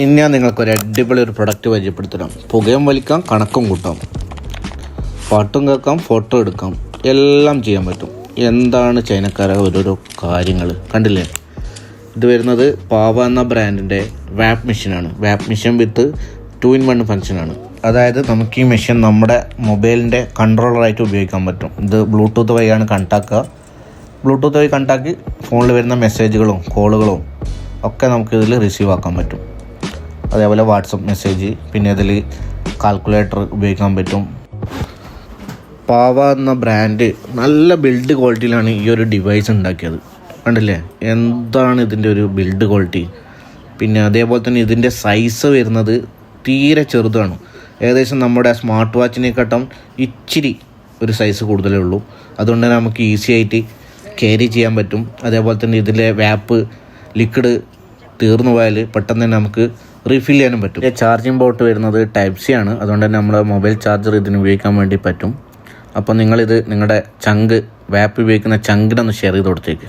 ഇനി ഞാൻ നിങ്ങൾക്കൊരു അടിപൊളി ഒരു പ്രൊഡക്റ്റ് പരിചയപ്പെടുത്തരാം. പുകയും വലിക്കാം, കണക്കും കൂട്ടാം, പാട്ടും കേൾക്കാം, ഫോട്ടോ എടുക്കാം, എല്ലാം ചെയ്യാൻ പറ്റും. എന്താണ് ചൈനക്കാരെ ഓരോരോ കാര്യങ്ങൾ കണ്ടില്ലേ. ഇത് വരുന്നത് പാവ എന്ന ബ്രാൻഡിൻ്റെ വാപ്പ് മെഷീനാണ്. വാപ്പ് മെഷീൻ വിത്ത് 2-in-1 ഫംഗ്ഷനാണ്. അതായത് നമുക്ക് ഈ മെഷീൻ നമ്മുടെ മൊബൈലിൻ്റെ കൺട്രോളറായിട്ട് ഉപയോഗിക്കാൻ പറ്റും. ഇത് ബ്ലൂടൂത്ത് വഴിയാണ് കണക്റ്റാക്കുക. ബ്ലൂടൂത്ത് വഴി കണക്റ്റാക്കി ഫോണിൽ വരുന്ന മെസ്സേജുകളും കോളുകളും ഒക്കെ നമുക്കിതിൽ റിസീവ് ആക്കാൻ പറ്റും. അതേപോലെ വാട്സപ്പ് മെസ്സേജ്, പിന്നെ ഇതിൽ കാൽക്കുലേറ്റർ ഉപയോഗിക്കാൻ പറ്റും. പാവ എന്ന ബ്രാൻഡ് നല്ല ബിൽഡ് ക്വാളിറ്റിയിലാണ് ഈ ഒരു ഡിവൈസ് ഉണ്ടാക്കിയത്. കണ്ടില്ലേ എന്താണ് ഇതിൻ്റെ ഒരു ബിൽഡ് ക്വാളിറ്റി. പിന്നെ അതേപോലെ തന്നെ ഇതിൻ്റെ സൈസ് വരുന്നത് തീരെ ചെറുതാണ്. ഏകദേശം നമ്മുടെ സ്മാർട്ട് വാച്ചിനെക്കാട്ടും ഇച്ചിരി ഒരു സൈസ് കൂടുതലേ ഉള്ളൂ. അതുകൊണ്ട് തന്നെ നമുക്ക് ഈസി ആയിട്ട് ക്യാരി ചെയ്യാൻ പറ്റും. അതേപോലെ തന്നെ ഇതിലെ വാപ്പ് ലിക്വിഡ് തീർന്നു പോയാൽ പെട്ടെന്ന് തന്നെ നമുക്ക് റീഫിൽ ചെയ്യാനും പറ്റും. ചാർജിങ് പോർട്ട് വരുന്നത് Type-C ആണ്. അതുകൊണ്ട് തന്നെ നമ്മുടെ മൊബൈൽ ചാർജർ ഇതിന് ഉപയോഗിക്കാൻ വേണ്ടി പറ്റും. അപ്പോൾ നിങ്ങളിത് നിങ്ങളുടെ വാപ്പ് ഉപയോഗിക്കുന്ന ചങ്കിനൊന്ന് ഷെയർ ചെയ്ത് കൊടുത്തേക്ക്.